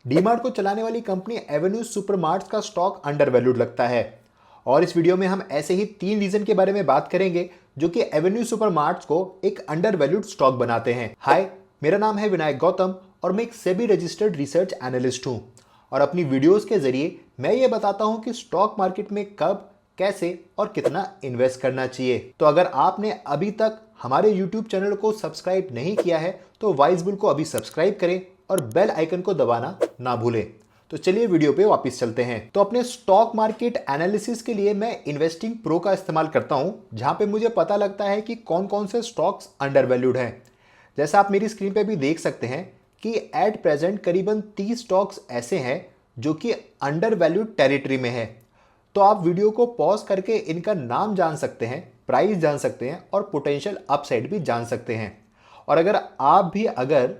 डीमार्ट को चलाने वाली कंपनी एवेन्यू सुपरमार्ट्स का स्टॉक अंडर वैल्यूड लगता है। और इस वीडियो में हम ऐसे ही 3 रीजन के बारे में बात करेंगे जो कि एवेन्यू सुपरमार्ट्स को एक अंडर वैल्यूड स्टॉक बनाते हैं। हाय, मेरा नाम है विनायक गौतम और मैं एक सेबी रजिस्टर्ड रिसर्च एनालिस्ट हूं। और अपनी वीडियोस के जरिए मैं ये बताता हूं कि स्टॉक मार्केट में कब, कैसे और कितना इन्वेस्ट करना चाहिए। तो अगर आपने अभी तक हमारे YouTube चैनल को सब्सक्राइब नहीं किया है तो वाइजबुल को अभी सब्सक्राइब करें और बेल आइकन को दबाना ना भूलें। तो चलिए वीडियो पे वापस चलते हैं। तो अपने स्टॉक मार्केट एनालिसिस के लिए मैं इन्वेस्टिंग प्रो का इस्तेमाल करता हूं, जहां पे मुझे पता लगता है कि कौन कौन से स्टॉक्स अंडर वैल्यूड हैं। जैसा आप मेरी स्क्रीन पे भी देख सकते हैं कि एट प्रेजेंट करीबन 30 स्टॉक्स ऐसे हैं जो कि अंडर वैल्यूड टेरिटरी में है। तो आप वीडियो को पॉज करके इनका नाम जान सकते हैं, प्राइस जान सकते हैं और पोटेंशियल अपसाइड भी जान सकते हैं। और अगर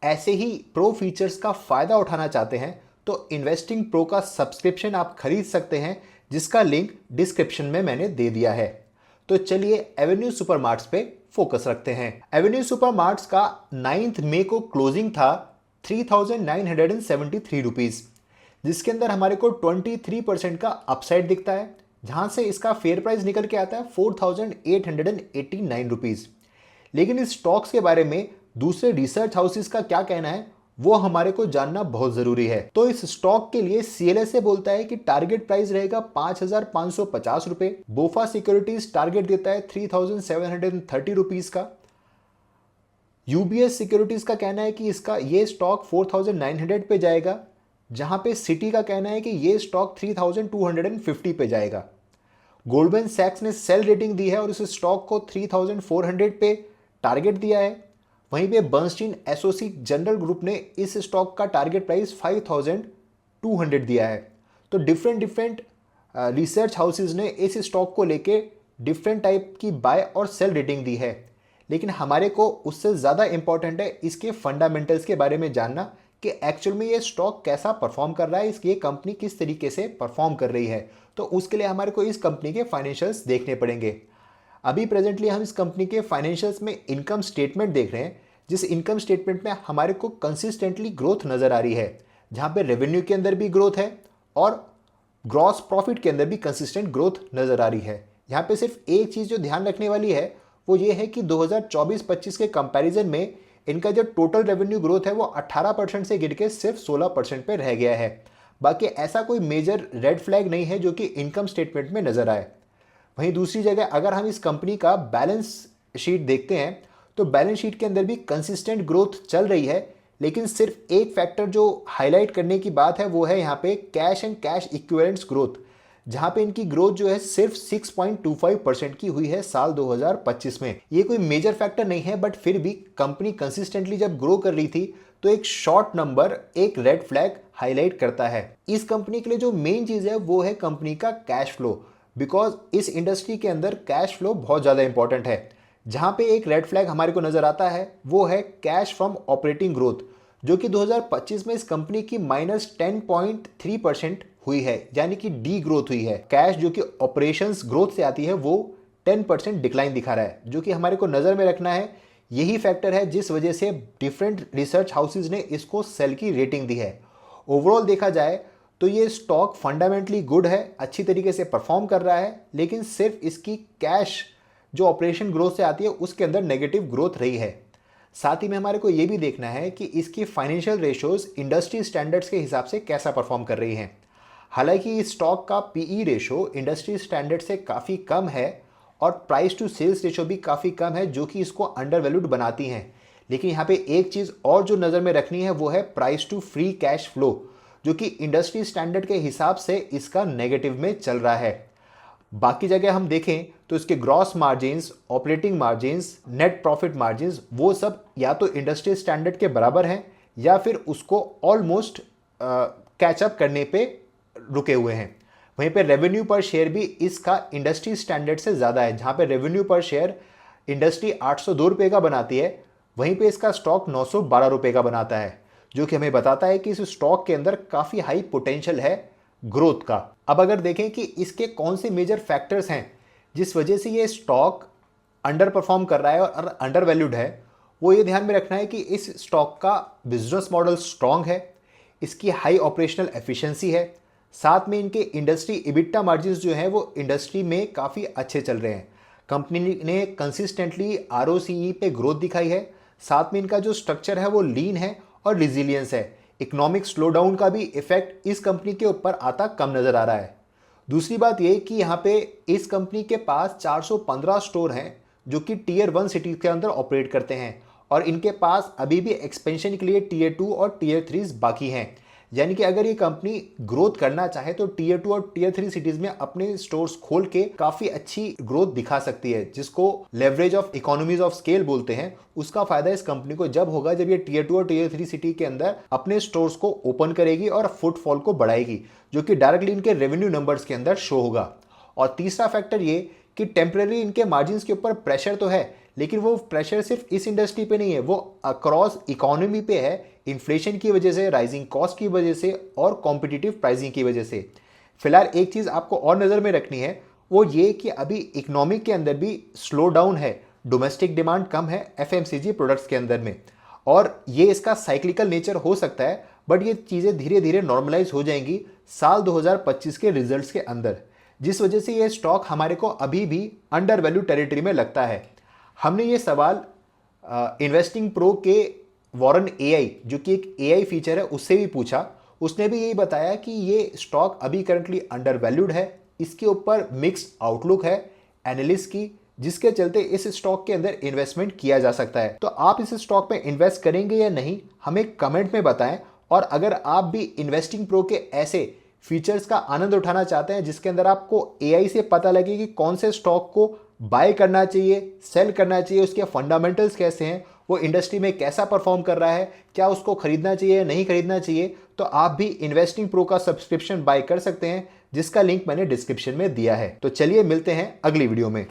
ऐसे ही प्रो फीचर्स का फ़ायदा उठाना चाहते हैं तो इन्वेस्टिंग प्रो का सब्सक्रिप्शन आप खरीद सकते हैं, जिसका लिंक डिस्क्रिप्शन में मैंने दे दिया है। तो चलिए एवेन्यू सुपरमार्ट्स पे फोकस रखते हैं। एवेन्यू सुपरमार्ट्स का 9 मई को क्लोजिंग था 3,973 रुपीज़, जिसके अंदर हमारे को 23% का अपसाइड दिखता है, जहां से इसका फेयर प्राइस निकल के आता है 4,889 रुपीज़। लेकिन इस स्टॉक्स के बारे में दूसरे रिसर्च हाउसेस का क्या कहना है वो हमारे को जानना बहुत जरूरी है। तो इस स्टॉक के लिए सीएलएसए बोलता है कि टारगेट प्राइस रहेगा 5,550 रुपए। बोफा सिक्योरिटीज टारगेट देता है 3,730 रुपीज का। यूबीएस सिक्योरिटीज का कहना है कि इसका ये स्टॉक 4,900 पे जाएगा, जहां पे सिटी का कहना है कि ये स्टॉक 3,250 पे जाएगा। गोल्डमैन सैक्स ने सेल रेटिंग दी है और इस स्टॉक को 3,400 पे टारगेट दिया है। वहीं पे बर्नस्टीन एसोसी जनरल ग्रुप ने इस स्टॉक का टारगेट प्राइस 5,200 दिया है। तो डिफरेंट रिसर्च हाउसेज ने इस स्टॉक को लेके डिफरेंट टाइप की बाय और सेल रेटिंग दी है। लेकिन हमारे को उससे ज़्यादा इंपॉर्टेंट है इसके फंडामेंटल्स के बारे में जानना कि एक्चुअल में ये स्टॉक कैसा परफॉर्म कर रहा है, इसकी कंपनी किस तरीके से परफॉर्म कर रही है। तो उसके लिए हमारे को इस कंपनी के फाइनेंशियल्स देखने पड़ेंगे। अभी प्रेजेंटली हम इस कंपनी के फाइनेंशियल्स में इनकम स्टेटमेंट देख रहे हैं, जिस इनकम स्टेटमेंट में हमारे को कंसिस्टेंटली ग्रोथ नज़र आ रही है, जहाँ पे रेवेन्यू के अंदर भी ग्रोथ है और ग्रॉस प्रॉफिट के अंदर भी कंसिस्टेंट ग्रोथ नज़र आ रही है। यहाँ पे सिर्फ एक चीज़ जो ध्यान रखने वाली है वो ये है कि 2024-25 के कंपैरिजन में इनका जो टोटल रेवेन्यू ग्रोथ है वो 18% से गिर के सिर्फ 16% पे रह गया है। बाकी ऐसा कोई मेजर रेड फ्लैग नहीं है जो कि इनकम स्टेटमेंट में नज़र आए। वहीं दूसरी जगह अगर हम इस कंपनी का बैलेंस शीट देखते हैं तो बैलेंस शीट के अंदर भी कंसिस्टेंट ग्रोथ चल रही है। लेकिन सिर्फ एक फैक्टर जो हाईलाइट करने की बात है वो है यहाँ पे cash and cash equivalents growth, जहाँ पे इनकी ग्रोथ जो है सिर्फ 6.25% की हुई है साल 2025 में। ये कोई मेजर फैक्टर नहीं है, बट फिर भी कंपनी कंसिस्टेंटली जब ग्रो कर रही थी तो एक शॉर्ट नंबर एक रेड फ्लैग हाईलाइट करता है। इस कंपनी के लिए जो मेन चीज़ है वो है कंपनी का कैश फ्लो, बिकॉज इस इंडस्ट्री के अंदर कैश फ्लो बहुत ज़्यादा इंपॉर्टेंट है। जहाँ पे एक रेड फ्लैग हमारे को नज़र आता है वो है कैश फ्रॉम ऑपरेटिंग ग्रोथ, जो कि 2025 में इस कंपनी की -10.3% हुई है, यानी कि डी ग्रोथ हुई है। कैश जो कि ऑपरेशंस ग्रोथ से आती है वो 10% डिक्लाइन दिखा रहा है, जो कि हमारे को नज़र में रखना है। यही फैक्टर है जिस वजह से डिफरेंट रिसर्च हाउसेज ने इसको सेल की रेटिंग दी है। ओवरऑल देखा जाए तो ये स्टॉक फंडामेंटली गुड है, अच्छी तरीके से परफॉर्म कर रहा है, लेकिन सिर्फ इसकी कैश जो ऑपरेशन ग्रोथ से आती है उसके अंदर नेगेटिव ग्रोथ रही है। साथ ही में हमारे को ये भी देखना है कि इसकी फाइनेंशियल रेशोज इंडस्ट्री स्टैंडर्ड्स के हिसाब से कैसा परफॉर्म कर रही हैं। हालांकि इस स्टॉक का पीई रेशो इंडस्ट्री स्टैंडर्ड से काफ़ी कम है और प्राइस टू सेल्स रेशो भी काफ़ी कम है, जो कि इसको अंडर वैल्यूड बनाती हैं। लेकिन यहाँ पे एक चीज़ और जो नज़र में रखनी है वो है price to free cash flow, जो कि इंडस्ट्री स्टैंडर्ड के हिसाब से इसका नेगेटिव में चल रहा है। बाकी जगह हम देखें तो इसके gross margins, operating margins, net profit margins वो सब या तो इंडस्ट्री स्टैंडर्ड के बराबर हैं या फिर उसको ऑलमोस्ट कैचअप करने पे रुके हुए हैं। वहीं पे रेवेन्यू पर शेयर भी इसका इंडस्ट्री स्टैंडर्ड से ज़्यादा है, जहाँ पे रेवेन्यू पर शेयर इंडस्ट्री 802 रुपये का बनाती है, वहीं पे इसका स्टॉक 912 रुपये का बनाता है, जो कि हमें बताता है कि इस स्टॉक के अंदर काफ़ी हाई पोटेंशियल है ग्रोथ का। अब अगर देखें कि इसके कौन से मेजर फैक्टर्स हैं जिस वजह से ये स्टॉक अंडर परफॉर्म कर रहा है और अंडर वैल्यूड है, वो ये ध्यान में रखना है कि इस स्टॉक का बिजनेस मॉडल स्ट्रांग है, इसकी हाई ऑपरेशनल एफिशिएंसी है, साथ में इनके इंडस्ट्री इबिट्टा मार्जिन्स जो हैं वो इंडस्ट्री में काफ़ी अच्छे चल रहे हैं। कंपनी ने कंसिस्टेंटली आरओसीई पे ग्रोथ दिखाई है, साथ में इनका जो स्ट्रक्चर है वो लीन है और रिजिलियंस है। इकोनॉमिक स्लोडाउन का भी इफेक्ट इस कंपनी के ऊपर आता कम नज़र आ रहा है। दूसरी बात ये कि यहाँ पे इस कंपनी के पास 415 स्टोर हैं जो कि टीयर 1 सिटी के अंदर ऑपरेट करते हैं, और इनके पास अभी भी एक्सपेंशन के लिए टीयर 2 और टीयर 3 बाकी हैं। यानी कि अगर ये कंपनी ग्रोथ करना चाहे तो टीयर 2 और टीयर 3 सिटीज में अपने स्टोर्स खोल के काफ़ी अच्छी ग्रोथ दिखा सकती है, जिसको leverage of economies of scale बोलते हैं। उसका फायदा इस कंपनी को जब होगा जब ये टीयर 2 और टीयर 3 सिटी के अंदर अपने स्टोर्स को ओपन करेगी और फुटफॉल को बढ़ाएगी, जो कि डायरेक्टली इनके रेवेन्यू नंबर्स के अंदर शो होगा। और तीसरा फैक्टर ये कि टेम्परेरी इनके मार्जिन्स के ऊपर प्रेशर तो है, लेकिन वो प्रेशर सिर्फ इस इंडस्ट्री पे नहीं है, वो अक्रॉस इकोनॉमी पे है, इन्फ्लेशन की वजह से, राइजिंग कॉस्ट की वजह से और कॉम्पिटिटिव प्राइसिंग की वजह से। फिलहाल एक चीज़ आपको और नज़र में रखनी है, वो ये कि अभी इकोनॉमी के अंदर भी स्लो डाउन है, डोमेस्टिक डिमांड कम है एफएमसीजी प्रोडक्ट्स के अंदर में, और ये इसका साइक्लिकल नेचर हो सकता है, बट ये चीज़ें धीरे धीरे नॉर्मलाइज हो जाएंगी साल 2025 के रिजल्ट्स के अंदर, जिस वजह से ये स्टॉक हमारे को अभी भी अंडर वैल्यू टेरिटरी में लगता है। हमने ये सवाल इन्वेस्टिंग प्रो के वॉरेन एआई, जो कि एक एआई फीचर है, उससे भी पूछा। उसने भी यही बताया कि ये स्टॉक अभी करंटली अंडर वैल्यूड है, इसके ऊपर मिक्स्ड आउटलुक है एनालिस्ट की, जिसके चलते इस स्टॉक के अंदर इन्वेस्टमेंट किया जा सकता है। तो आप इस स्टॉक में इन्वेस्ट करेंगे या नहीं, हमें कमेंट में बताएं। और अगर आप भी इन्वेस्टिंग प्रो के ऐसे फीचर्स का आनंद उठाना चाहते हैं जिसके अंदर आपको एआई से पता लगे कि कौन से स्टॉक को बाय करना चाहिए, सेल करना चाहिए, उसके फंडामेंटल्स कैसे हैं, वो इंडस्ट्री में कैसा परफॉर्म कर रहा है, क्या उसको खरीदना चाहिए या नहीं खरीदना चाहिए, तो आप भी इन्वेस्टिंग प्रो का सब्सक्रिप्शन बाय कर सकते हैं, जिसका लिंक मैंने डिस्क्रिप्शन में दिया है। तो चलिए मिलते हैं अगली वीडियो में।